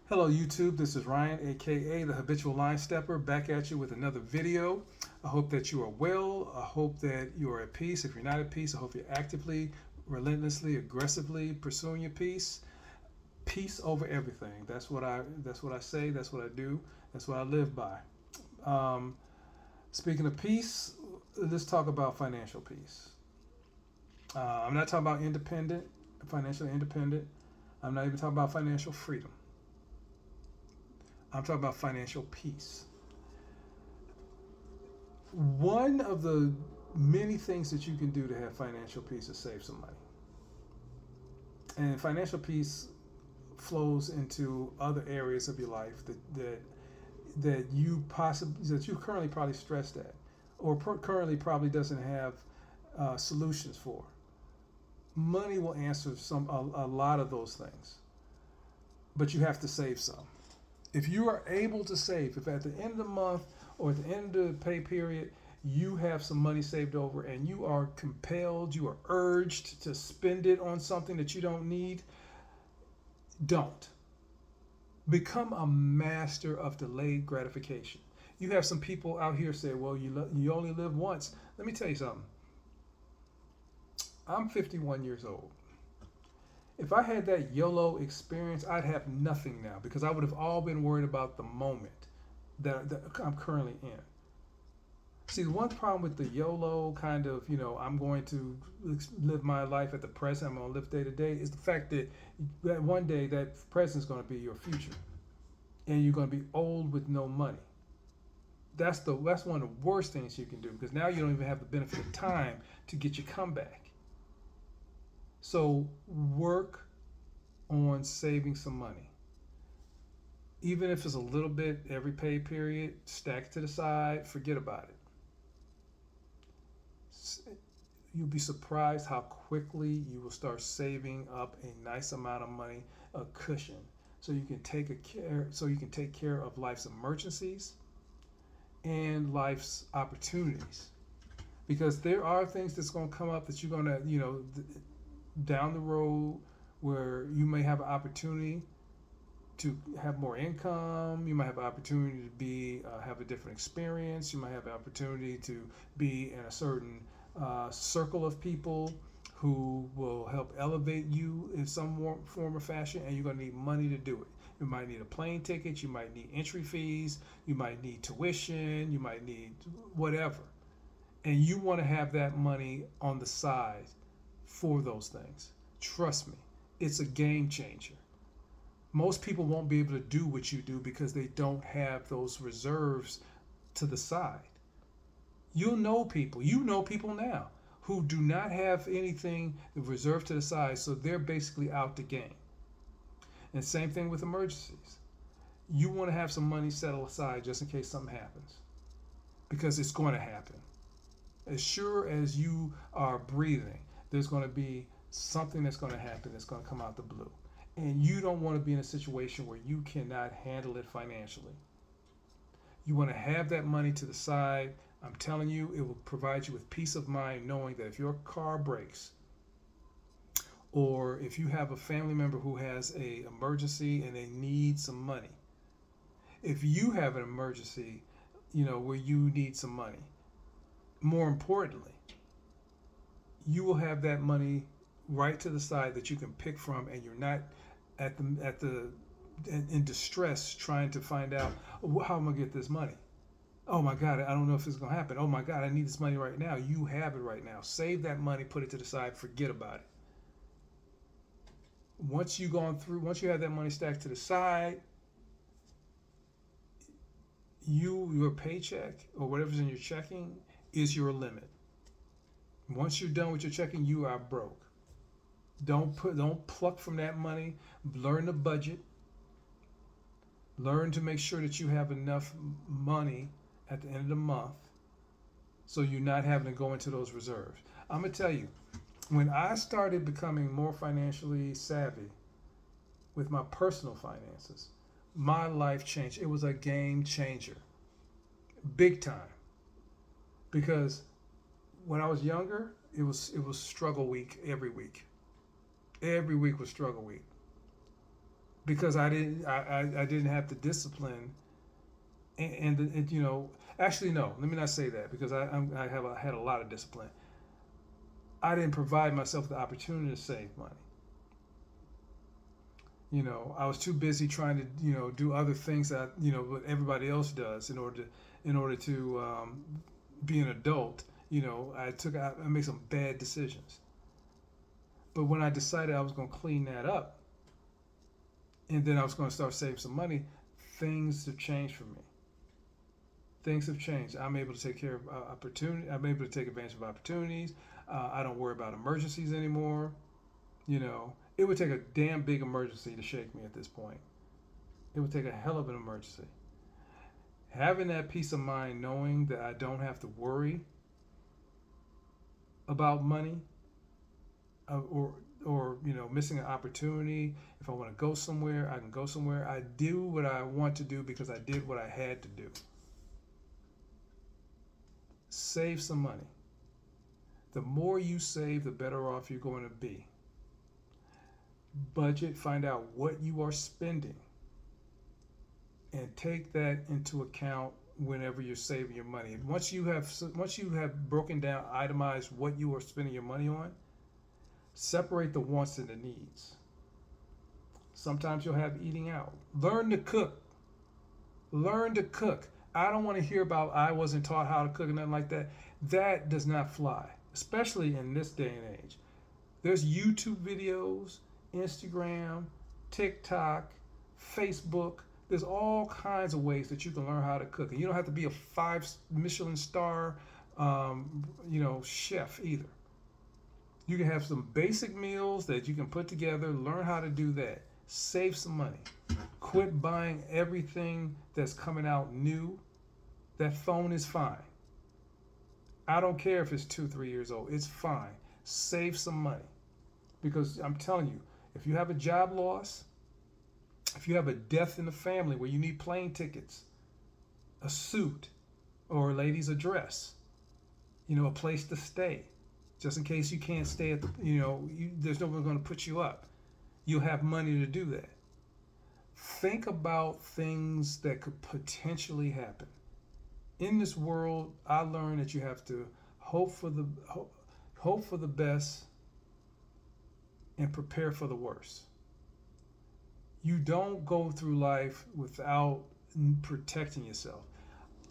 Hello YouTube, this is Ryan, aka the Habitual Line Stepper, back at you with another video. I hope that you are well. I hope that you are at peace. If you're not at peace, I hope you're actively, relentlessly, aggressively pursuing your peace. Peace over everything. That's what I say, that's what I do, that's what I live by. Um, Speaking of peace, let's talk about financial peace. I'm not talking about financially independent. I'm not even talking about financial freedom. I'm talking about financial peace. One of the many things that you can do to have financial peace is save some money. And financial peace flows into other areas of your life that you currently probably stressed at, or currently probably doesn't have solutions for. Money will answer a lot of those things, but you have to save some. If you are able to save, if at the end of the month or at the end of the pay period, you have some money saved over and you are compelled, you are urged to spend it on something that you don't need, don't. Become a master of delayed gratification. You have some people out here say, well, you only live once. Let me tell you something. I'm 51 years old. If I had that YOLO experience, I'd have nothing now because I would have all been worried about the moment that I'm currently in. See, the one problem with the YOLO kind of, I'm going to live my life at the present, I'm going to live day to day, is the fact that one day that present is going to be your future. And you're going to be old with no money. That's one of the worst things you can do because now you don't even have the benefit of time to get your comeback. So work on saving some money. Even if it's a little bit every pay period, stack it to the side, forget about it. You'll be surprised how quickly you will start saving up a nice amount of money, a cushion, so you can take care of life's emergencies and life's opportunities. Because there are things that's going to come up that you're going to, down the road where you may have an opportunity to have more income. You might have an opportunity to have a different experience. You might have an opportunity to be in a certain circle of people who will help elevate you in some form or fashion, and you're going to need money to do it. You might need a plane ticket. You might need entry fees. You might need tuition. You might need whatever. And you want to have that money on the side for those things. Trust me, it's a game changer. Most people won't be able to do what you do because they don't have those reserves to the side. You know people now who do not have anything reserved to the side, so they're basically out the game. And same thing with emergencies. You want to have some money set aside just in case something happens because it's going to happen. As sure as you are breathing, there's going to be something that's going to happen that's going to come out the blue. And you don't want to be in a situation where you cannot handle it financially. You want to have that money to the side. I'm telling you, it will provide you with peace of mind knowing that if your car breaks or if you have a family member who has a emergency and they need some money, if you have an emergency, where you need some money, more importantly, you will have that money right to the side that you can pick from, and you're not at the in distress trying to find out, how am I gonna get this money. Oh my God, I don't know if it's gonna happen. Oh my God, I need this money right now. You have it right now. Save that money, put it to the side, forget about it. Once you have that money stacked to the side, your paycheck or whatever's in your checking is your limit. Once you're done with your checking, you are broke. Don't pluck from that money. Learn the budget. Learn to make sure that you have enough money at the end of the month so you're not having to go into those reserves. I'm gonna tell you, when I started becoming more financially savvy with my personal finances, my life changed. It was a game changer, big time. Because when I was younger, it was struggle week every week. Every week was struggle week. because I didn't have the discipline and you know, actually no, let me not say that, because I had a lot of discipline. I didn't provide myself the opportunity to save money. You know, I was too busy trying to, you know, do other things that, you know, what everybody else does in order to be an adult. You know, I made some bad decisions. But when I decided I was going to clean that up, and then I was going to start saving some money, things have changed for me. Things have changed. I'm able to take care of opportunity. I'm able to take advantage of opportunities. I don't worry about emergencies anymore. You know, it would take a damn big emergency to shake me at this point. It would take a hell of an emergency. Having that peace of mind, knowing that I don't have to worry about money, or you know, missing an opportunity. If I want to go somewhere, I can go somewhere. I do what I want to do because I did what I had to do. Save some money. The more you save, the better off you're going to be. Budget, find out what you are spending, and take that into account whenever you're saving your money. Once you have broken down, itemized what you are spending your money on, separate the wants and the needs. Sometimes you'll have eating out. Learn to cook. Learn to cook. I don't want to hear about I wasn't taught how to cook and nothing like that. That does not fly, especially in this day and age. There's YouTube videos, Instagram, TikTok, Facebook. There's all kinds of ways that you can learn how to cook, and you don't have to be a 5 Michelin star, chef either. You can have some basic meals that you can put together. Learn how to do that. Save some money. Quit buying everything that's coming out new. That phone is fine. I don't care if it's 2, 3 years old. It's fine. Save some money, because I'm telling you, if you have a job loss, if you have a death in the family where you need plane tickets, a suit, or ladies, a dress, a place to stay, just in case you can't stay at there's no one going to put you up. You'll have money to do that. Think about things that could potentially happen. In this world, I learned that you have to hope for the best and prepare for the worst. You don't go through life without protecting yourself.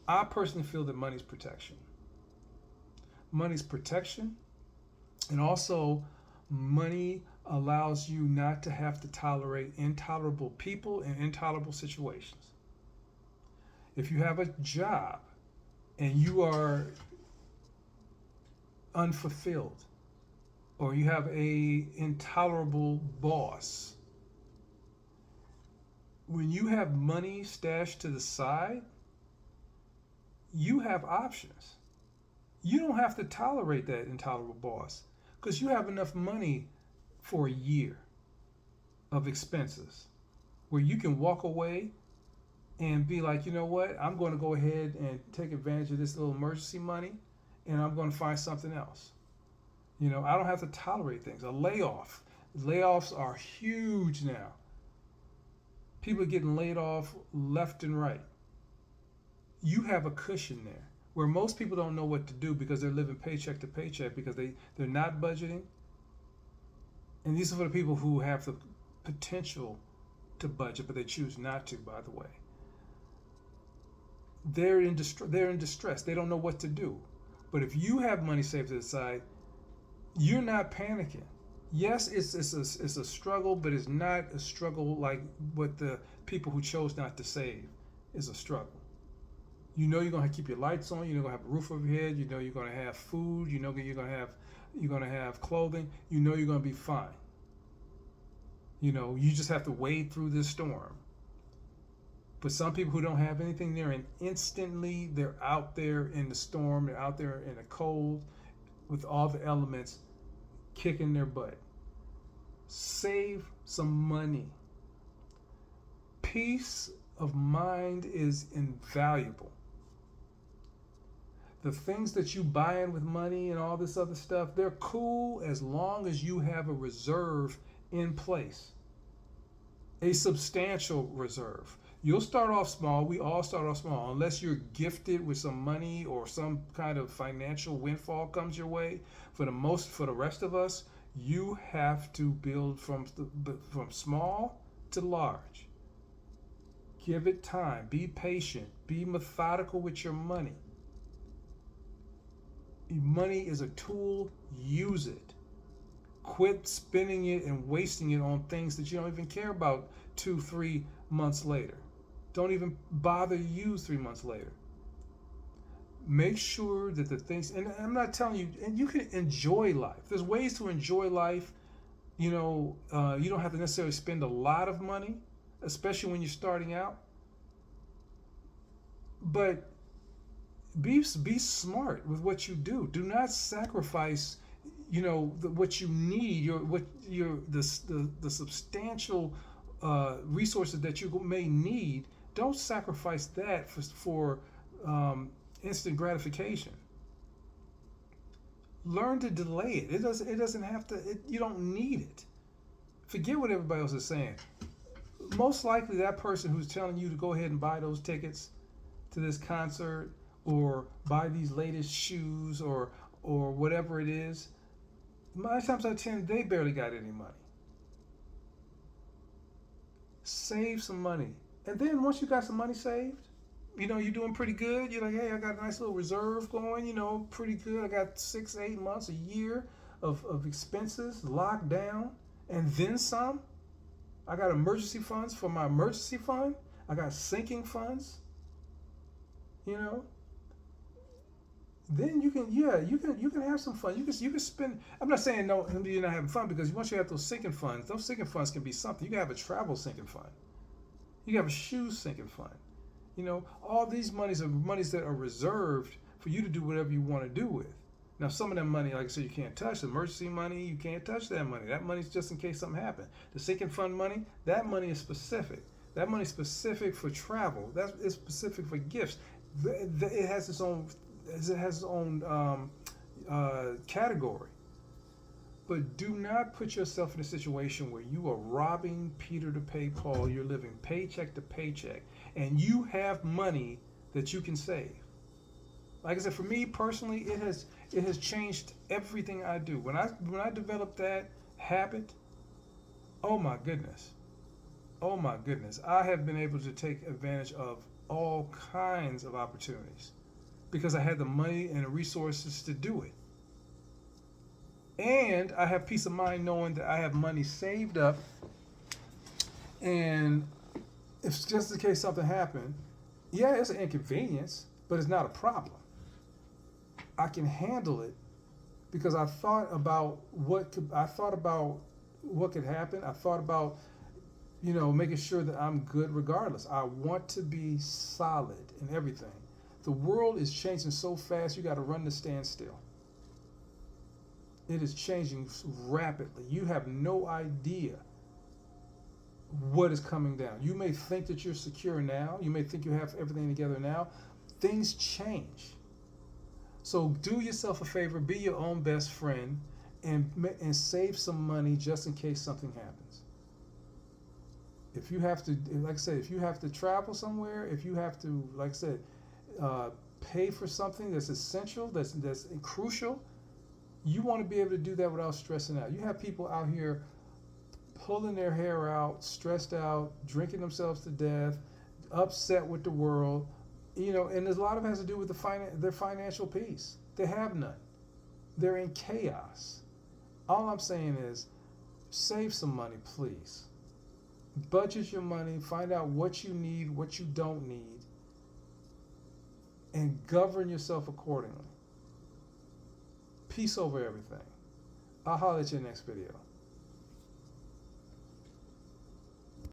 I personally feel that money's protection. Money's protection, and also money allows you not to have to tolerate intolerable people and intolerable situations. If you have a job and you are unfulfilled, or you have a intolerable boss, when you have money stashed to the side, you have options. You don't have to tolerate that intolerable boss, because you have enough money for a year of expenses where you can walk away and be like, you know what, I'm going to go ahead and take advantage of this little emergency money, and I'm going to find something else. I don't have to tolerate things. A layoff. Layoffs are huge now. People are getting laid off left and right. You have a cushion there where most people don't know what to do because they're living paycheck to paycheck, because they're not budgeting. And these are for the people who have the potential to budget, but they choose not to, by the way. They're in distress. They don't know what to do. But if you have money saved to the side, you're not panicking. Yes, it's a struggle, but it's not a struggle like what the people who chose not to save is a struggle. You're going to keep your lights on. You're going to have a roof over your head. You're going to have food. You're going to have clothing. You're going to be fine. You just have to wade through this storm. But some people who don't have anything there, and instantly they're out there in the storm, they're out there in the cold with all the elements kicking their butt. Save some money. Peace of mind is invaluable. The things that you buy in with money and all this other stuff, they're cool as long as you have a reserve in place. a substantial reserve. You'll start off small. We all start off small, unless you're gifted with some money or some kind of financial windfall comes your way. For the rest of us, you have to build from small to large. Give it time. Be patient. Be methodical with your money. Money is a tool. Use it. Quit spending it and wasting it on things that you don't even care about 2, 3 months later. Don't even bother to use 3 months later. Make sure that the things, and I'm not telling you, and you can enjoy life. There's ways to enjoy life. You don't have to necessarily spend a lot of money, especially when you're starting out. But be smart with what you do. Do not sacrifice, what you need, the substantial resources that you may need. Don't sacrifice that for instant gratification. Learn to delay it. It doesn't have to. You don't need it. Forget what everybody else is saying. Most likely, that person who's telling you to go ahead and buy those tickets to this concert or buy these latest shoes or whatever it is, 9 times out of 10, they barely got any money. Save some money. And then once you got some money saved, you're doing pretty good. You're like, hey, I got a nice little reserve going, pretty good. I got 6, 8 months, a year of expenses locked down. And then some. I got emergency funds for my emergency fund. I got sinking funds. Then you can have some fun. You can spend. I'm not saying no, you're not having fun, because once you have those sinking funds can be something. You can have a travel sinking fund. You can have a shoe sinking fund. All these monies are monies that are reserved for you to do whatever you want to do with. Now, some of that money, like I said, you can't touch. The emergency money, you can't touch that money. That money's just in case something happens. The sinking fund money, that money is specific. That money is specific for travel. That is specific for gifts. It has its own category. But do not put yourself in a situation where you are robbing Peter to pay Paul. You're living paycheck to paycheck, and you have money that you can save. Like I said, for me personally, it has changed everything I do. When I developed that habit, oh my goodness, I have been able to take advantage of all kinds of opportunities because I had the money and the resources to do it. And I have peace of mind knowing that I have money saved up, and if just in case something happened, yeah, it's an inconvenience, but it's not a problem. I can handle it because I thought about what could happen. I thought about making sure that I'm good regardless. I want to be solid in everything. The world is changing so fast, you got to run to standstill. It is changing rapidly. You have no idea what is coming down. You may think that you're secure now. You may think you have everything together now. Things change. So do yourself a favor, be your own best friend, and save some money just in case something happens. If you have to, like I said, if you have to travel somewhere, if you have to, like I said, pay for something that's essential, that's crucial, you want to be able to do that without stressing out. You have people out here pulling their hair out, stressed out, drinking themselves to death, upset with the world, and a lot of it has to do with their financial peace. They have none. They're in chaos. All I'm saying is, save some money, please. Budget your money, find out what you need, what you don't need, and govern yourself accordingly. Peace over everything. I'll holler at you in the next video.